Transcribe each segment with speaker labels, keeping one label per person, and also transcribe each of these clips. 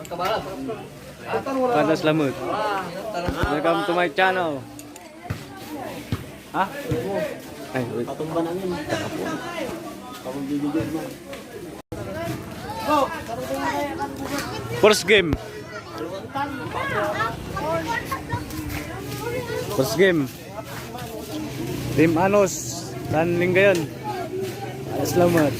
Speaker 1: Padas Lamut. Welcome to my channel. Ha? Ay, wait. First game. First game. Team Anos dan Lingayon. Padas Lamut.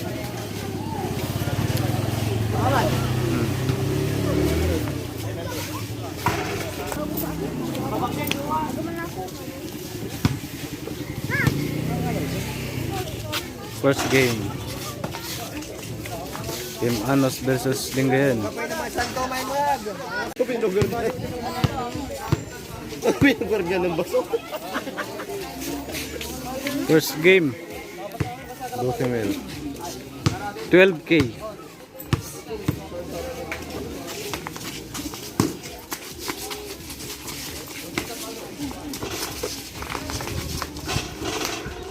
Speaker 1: First game. Team Anos versus Lingayon. First game. 12K.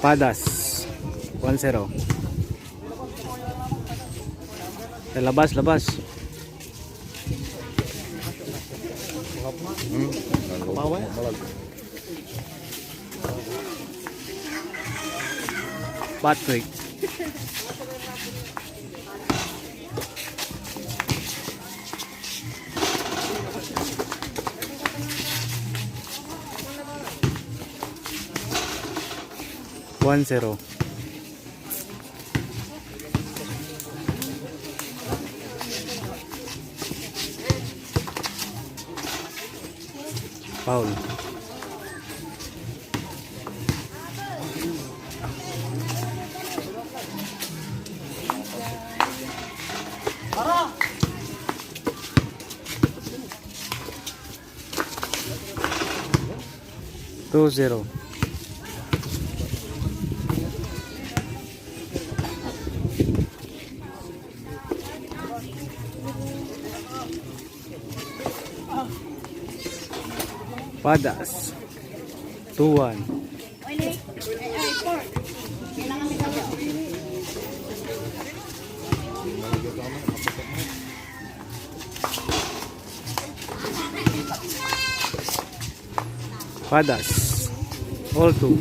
Speaker 1: Padas 1-0. Labas. Patrick. One zero. Foul. Two zero. Padas 2-1. Padas all two.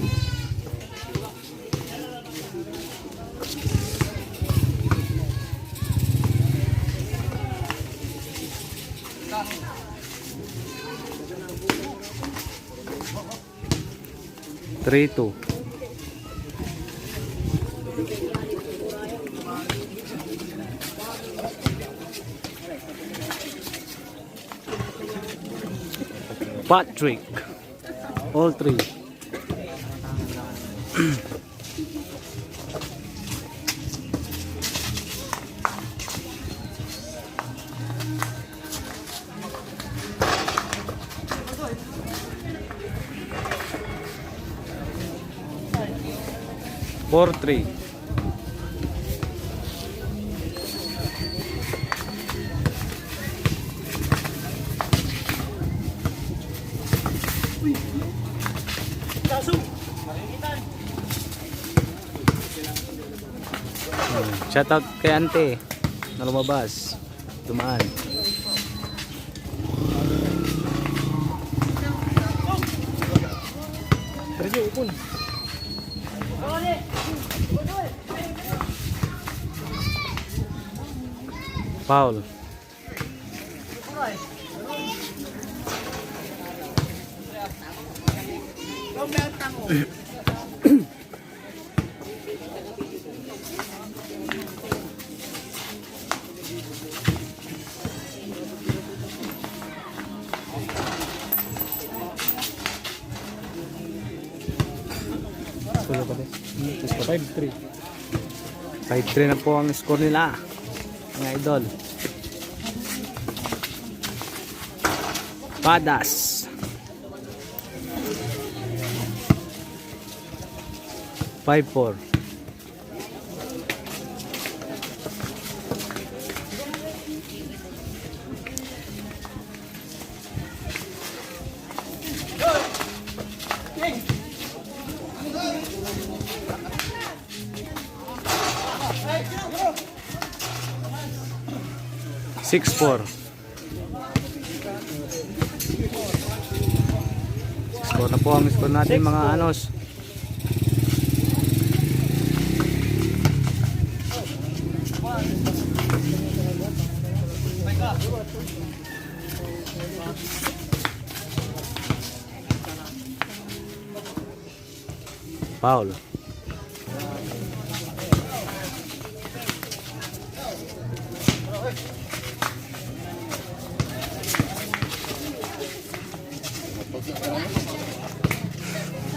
Speaker 1: Three two. Patrick all three. Four three. Shout out kay Ante na lumabas, dumaan. Foul. Five three. 5-3 na po ang score nila, mga idol. Padas 5-4. Six four. Score na po ang score natin mga anos. Foul.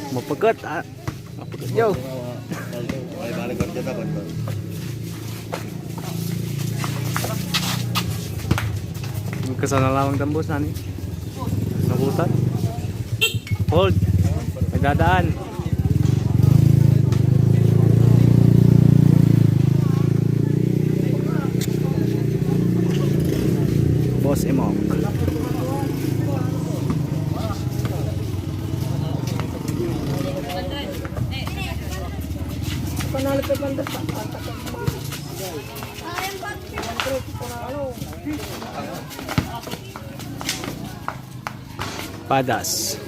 Speaker 1: Mapagat ah. Mapagat yo.
Speaker 2: Ay balik kerja tak kan.
Speaker 1: Kesana lawang tembus nani. Nabutan. Hold. May dadaan. Boss Emok.
Speaker 3: Panalo pa banda sa
Speaker 1: Padas.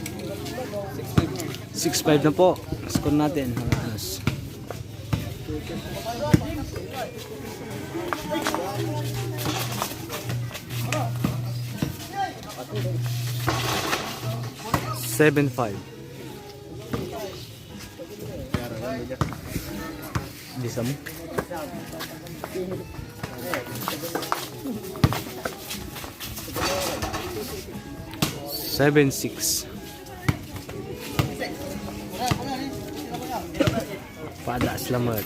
Speaker 1: 6-5 na po. Score natin mga anos. Seven five. Bisa mo? 7-6. Pada selamat.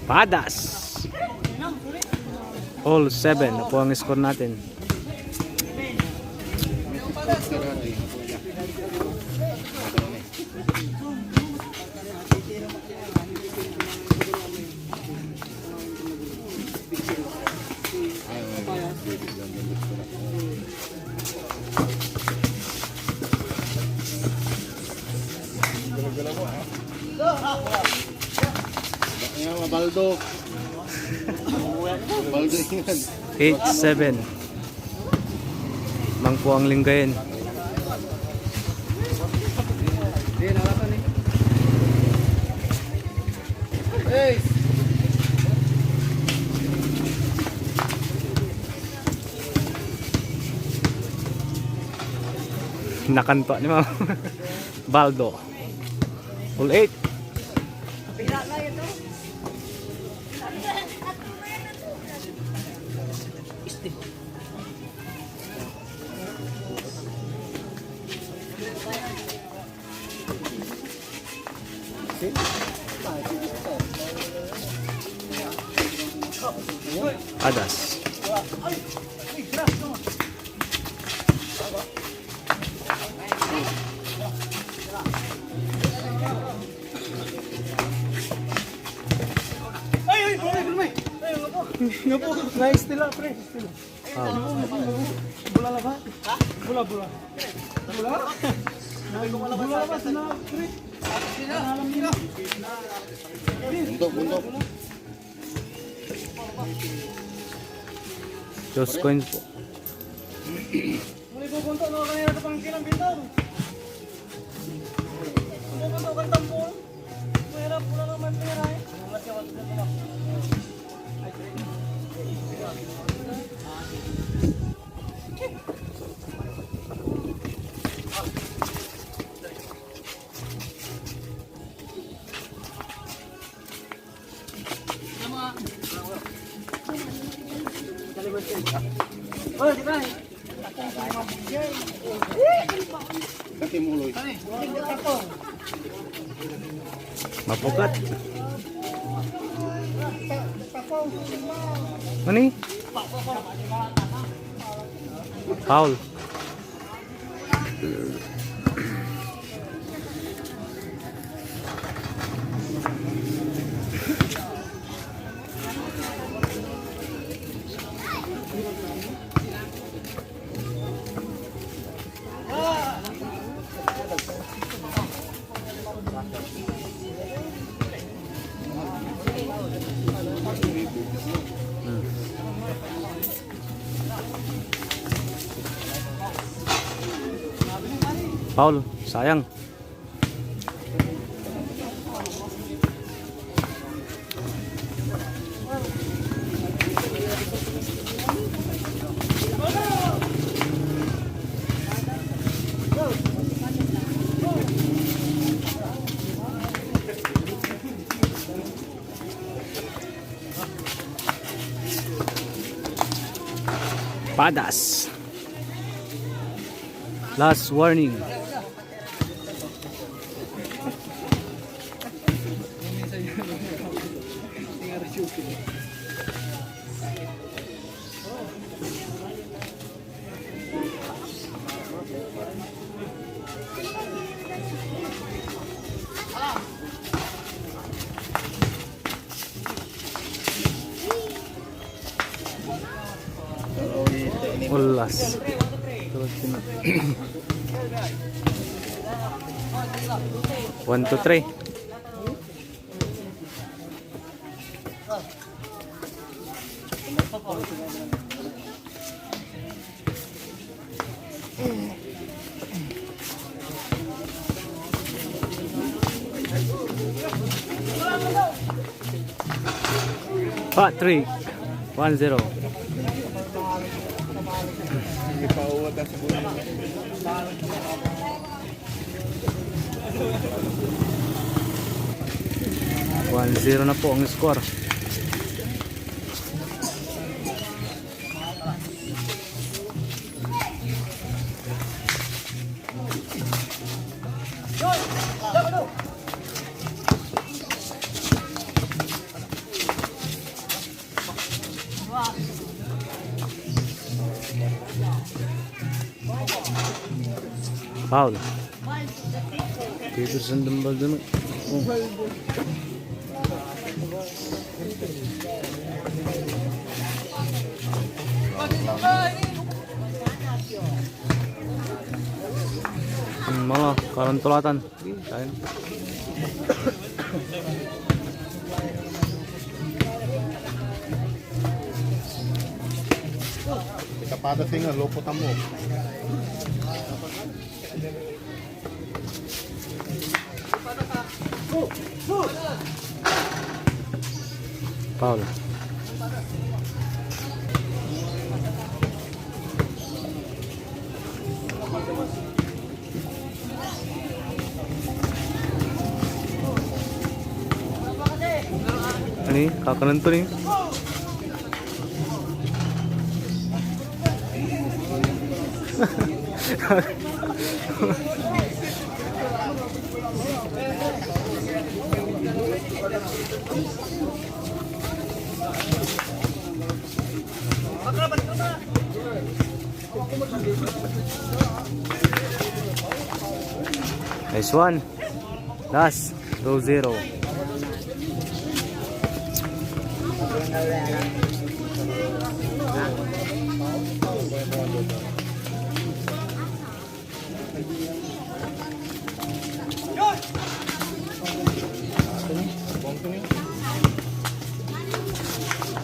Speaker 1: Padas. All 7 na po ang score natin.
Speaker 2: Baldo. Baldo yan.
Speaker 1: 8-7. Mang po ang linggayin.
Speaker 2: Hey.
Speaker 1: Nakanto ni Ma'am. Baldo. Full 8. Padas.
Speaker 3: Ngapo, nice nila pre. Bola la ba? Bola. Bola ba sana pre? Alam nila.
Speaker 2: Buntok.
Speaker 1: Dos coins po.
Speaker 3: Muli ko punto no kanina sa pangkilang bintang. Punto kan tampol. Pera pula naman pera eh. Oh, di ba?
Speaker 2: Kati muloy.
Speaker 1: Mapukat. Mani? Foul. Foul, sayang. Padas. Last warning. Ulas. 1 to 3. Part 3 1-0.
Speaker 2: Hindi pa uwat ang siguro.
Speaker 1: 1-0 na po ang score. Foul. Peterson dembal dun. Mga karantulatan. Kain.
Speaker 2: Kapada tinggal lopot mo.
Speaker 1: Foul. Ini kakanan tuh nih. Nice one. Last 2-0.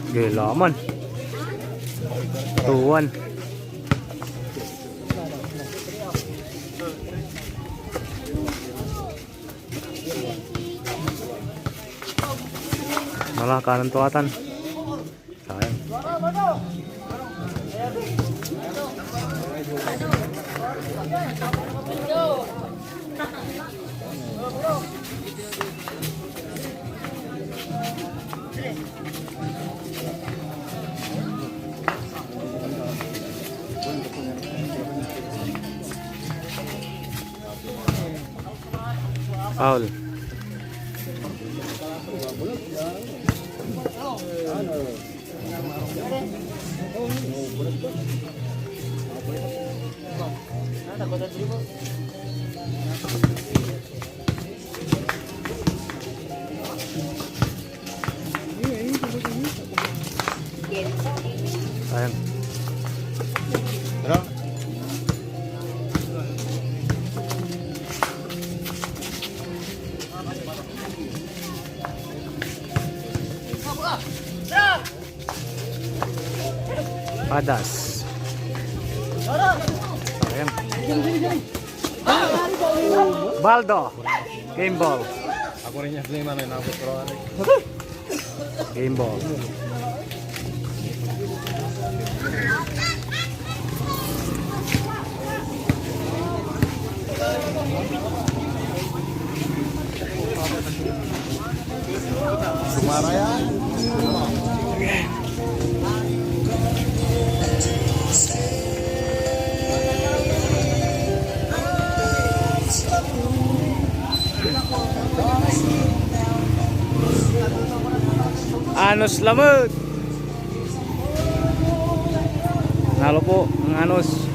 Speaker 1: Gila man. 2-1. Malah kanan tuatan. Sayang. Foul. Sayang.
Speaker 2: Tara.
Speaker 1: Padas. Sayang. Baldo. Game ball.
Speaker 2: Ako rin yung lima na inabot ko rin.
Speaker 1: Game ball.
Speaker 2: Sumara yan.
Speaker 1: Anos lamut. Nalo po ang Anos.